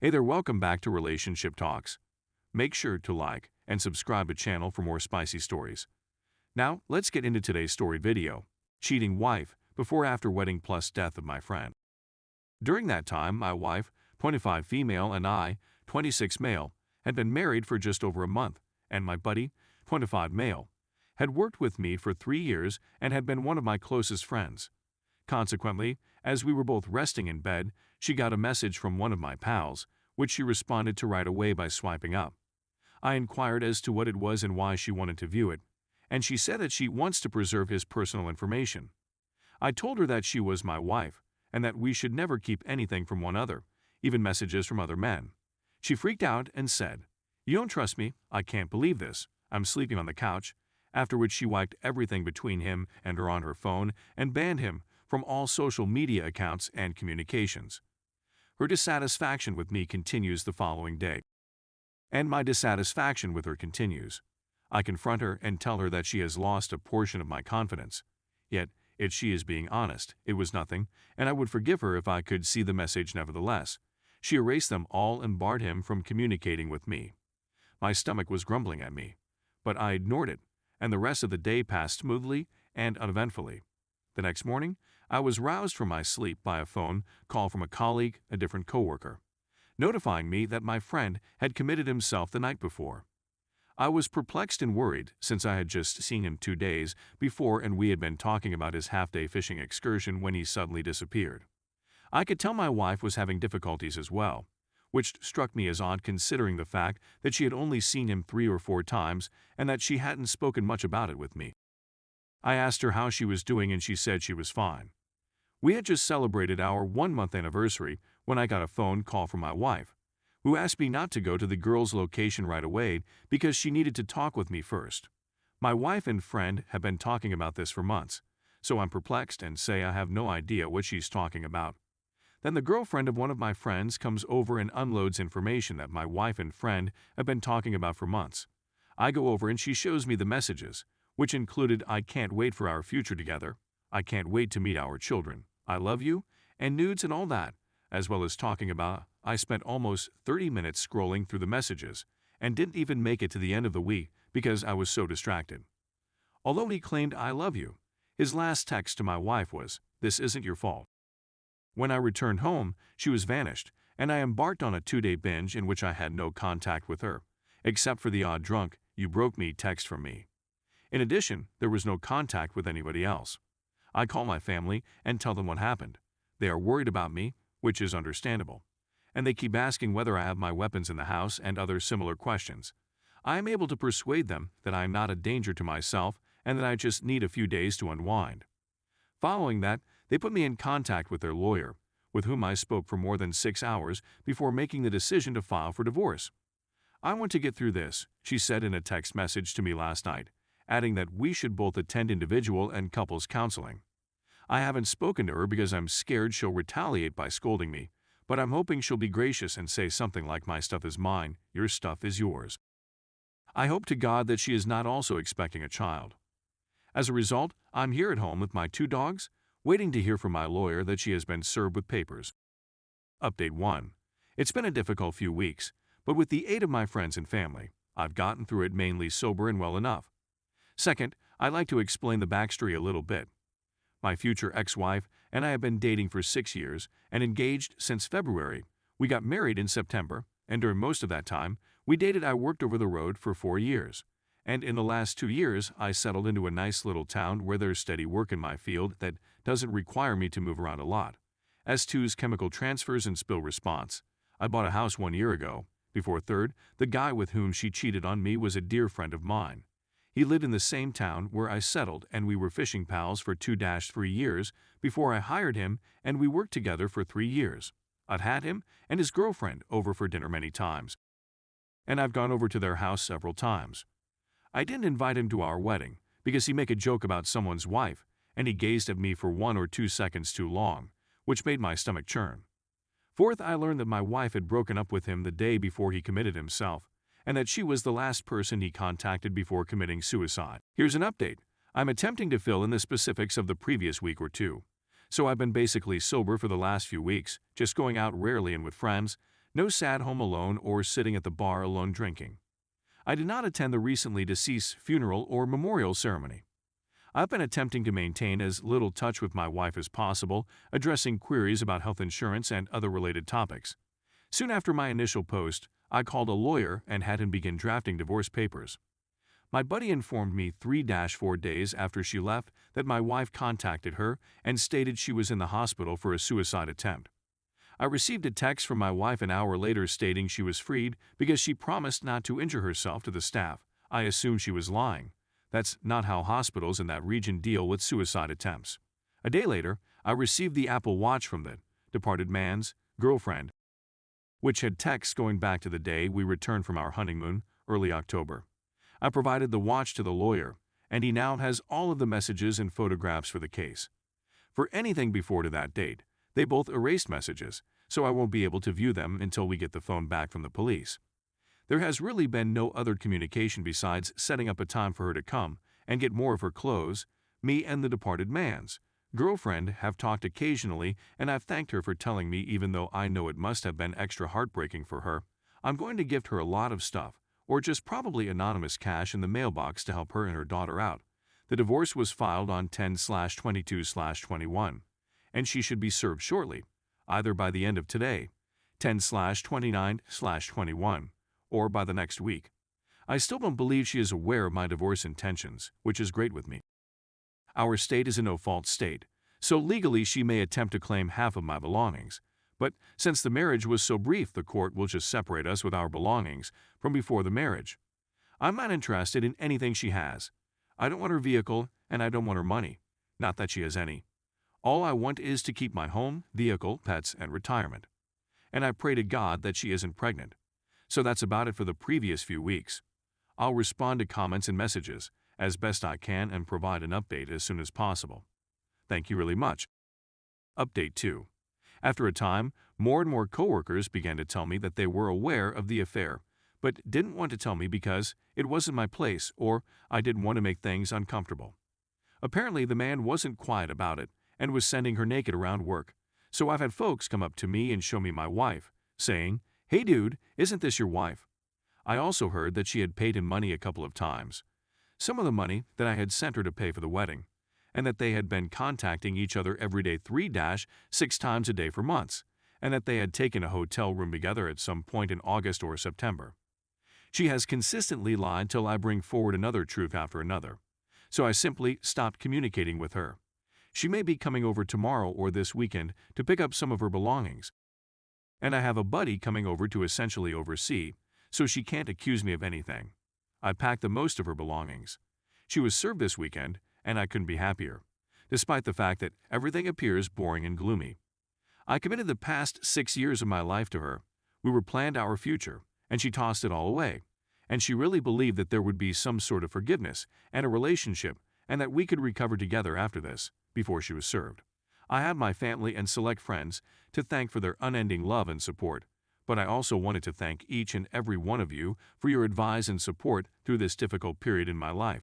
Hey there, welcome back to Relationship Talks. Make sure to like and subscribe to the channel for more spicy stories. Now, let's get into today's story video. Cheating wife, before after wedding plus death of my friend. During that time, my wife, 25 female, and I, 26 male, had been married for just over a month, and my buddy, 25 male, had worked with me for 3 years and had been one of my closest friends. Consequently, as we were both resting in bed, she got a message from one of my pals, which she responded to right away by swiping up. I inquired as to what it was and why she wanted to view it, and she said that she wants to preserve his personal information. I told her that she was my wife, and that we should never keep anything from one another, even messages from other men. She freaked out and said, "You don't trust me? I can't believe this. I'm sleeping on the couch," after which she wiped everything between him and her on her phone and banned him from all social media accounts and communications. Her dissatisfaction with me continues the following day. And my dissatisfaction with her continues. I confront her and tell her that she has lost a portion of my confidence. Yet, if she is being honest, it was nothing, and I would forgive her if I could see the message nevertheless. She erased them all and barred him from communicating with me. My stomach was grumbling at me, but I ignored it, and the rest of the day passed smoothly and uneventfully. The next morning, I was roused from my sleep by a phone call from a colleague, a different coworker, notifying me that my friend had committed himself the night before. I was perplexed and worried since I had just seen him 2 days before and we had been talking about his half-day fishing excursion when he suddenly disappeared. I could tell my wife was having difficulties as well, which struck me as odd considering the fact that she had only seen him 3 or 4 times and that she hadn't spoken much about it with me. I asked her how she was doing and she said she was fine. We had just celebrated our 1-month anniversary when I got a phone call from my wife, who asked me not to go to the girl's location right away because she needed to talk with me first. My wife and friend have been talking about this for months, so I'm perplexed and say I have no idea what she's talking about. Then the girlfriend of one of my friends comes over and unloads information that my wife and friend have been talking about for months. I go over and she shows me the messages, which included "I can't wait for our future together," "I can't wait to meet our children," "I love you," and nudes and all that, as well as talking about I spent almost 30 minutes scrolling through the messages and didn't even make it to the end of the week because I was so distracted. Although he claimed "I love you," his last text to my wife was, "This isn't your fault." When I returned home, she was vanished, and I embarked on a 2-day binge in which I had no contact with her, except for the odd drunk, "You broke me" text from me. In addition, there was no contact with anybody else. I call my family and tell them what happened. They are worried about me, which is understandable, and they keep asking whether I have my weapons in the house and other similar questions. I am able to persuade them that I am not a danger to myself and that I just need a few days to unwind. Following that, they put me in contact with their lawyer, with whom I spoke for more than 6 hours before making the decision to file for divorce. "I want to get through this," she said in a text message to me last night, adding that we should both attend individual and couples counseling. I haven't spoken to her because I'm scared she'll retaliate by scolding me, but I'm hoping she'll be gracious and say something like "My stuff is mine, your stuff is yours." I hope to God that she is not also expecting a child. As a result, I'm here at home with my 2 dogs, waiting to hear from my lawyer that she has been served with papers. Update 1. It's been a difficult few weeks, but with the aid of my friends and family, I've gotten through it mainly sober and well enough. Second, I'd like to explain the backstory a little bit. My future ex-wife and I have been dating for 6 years and engaged since February. We got married in September, and during most of that time, we dated. I worked over the road for 4 years, and in the last 2 years, I settled into a nice little town where there's steady work in my field that doesn't require me to move around a lot. S2's chemical transfers and spill response. I bought a house 1 year ago. Before third, the guy with whom she cheated on me was a dear friend of mine. He lived in the same town where I settled, and we were fishing pals for 2-3 years before I hired him, and we worked together for 3 years. I've had him and his girlfriend over for dinner many times, and I've gone over to their house several times. I didn't invite him to our wedding because he made a joke about someone's wife, and he gazed at me for 1 or 2 seconds too long, which made my stomach churn. Fourth, I learned that my wife had broken up with him the day before he committed himself, and that she was the last person he contacted before committing suicide. Here's an update. I'm attempting to fill in the specifics of the previous week or two. So I've been basically sober for the last few weeks, just going out rarely and with friends, No sad home alone or sitting at the bar alone drinking. I did not attend the recently deceased funeral or memorial ceremony. I've been attempting to maintain as little touch with my wife as possible, addressing queries about health insurance and other related topics. Soon after my initial post, I called a lawyer and had him begin drafting divorce papers. My buddy informed me 3-4 days after she left that my wife contacted her and stated she was in the hospital for a suicide attempt. I received a text from my wife an hour later stating she was freed because she promised not to injure herself to the staff. I assumed she was lying. That's not how hospitals in that region deal with suicide attempts. A day later, I received the Apple Watch from the departed man's girlfriend, which had texts going back to the day we returned from our honeymoon, early October. I provided the watch to the lawyer, and he now has all of the messages and photographs for the case. For anything before to that date, they both erased messages, so I won't be able to view them until we get the phone back from the police. There has really been no other communication besides setting up a time for her to come and get more of her clothes. Me and the departed man's girlfriend have talked occasionally, and I've thanked her for telling me, even though I know it must have been extra heartbreaking for her. I'm going to gift her a lot of stuff, or just probably anonymous cash in the mailbox to help her and her daughter out. The divorce was filed on 10/22/21, and she should be served shortly, either by the end of today, 10/29/21, or by the next week. I still don't believe she is aware of my divorce intentions, which is great with me. Our state is a no-fault state, so legally she may attempt to claim half of my belongings. But since the marriage was so brief, the court will just separate us with our belongings from before the marriage. I'm not interested in anything she has. I don't want her vehicle, and I don't want her money. Not that she has any. All I want is to keep my home, vehicle, pets, and retirement. And I pray to God that she isn't pregnant. So that's about it for the previous few weeks. I'll respond to comments and messages as best I can and provide an update as soon as possible. Thank you really much. Update 2. After a time, more and more coworkers began to tell me that they were aware of the affair, but didn't want to tell me because it wasn't my place or I didn't want to make things uncomfortable. Apparently, the man wasn't quiet about it and was sending her naked around work, so I've had folks come up to me and show me my wife, saying, "Hey dude, isn't this your wife?" I also heard that she had paid him money a couple of times, some of the money that I had sent her to pay for the wedding, and that they had been contacting each other every day 3-6 times a day for months, and that they had taken a hotel room together at some point in August or September. She has consistently lied till I bring forward another truth after another, so I simply stopped communicating with her. She may be coming over tomorrow or this weekend to pick up some of her belongings, and I have a buddy coming over to essentially oversee, so she can't accuse me of anything. I packed the most of her belongings. She was served this weekend, and I couldn't be happier, despite the fact that everything appears boring and gloomy. I committed the past 6 years of my life to her. We were planned our future, and she tossed it all away. And she really believed that there would be some sort of forgiveness and a relationship, and that we could recover together after this, before she was served. I have my family and select friends to thank for their unending love and support, but I also wanted to thank each and every one of you for your advice and support through this difficult period in my life.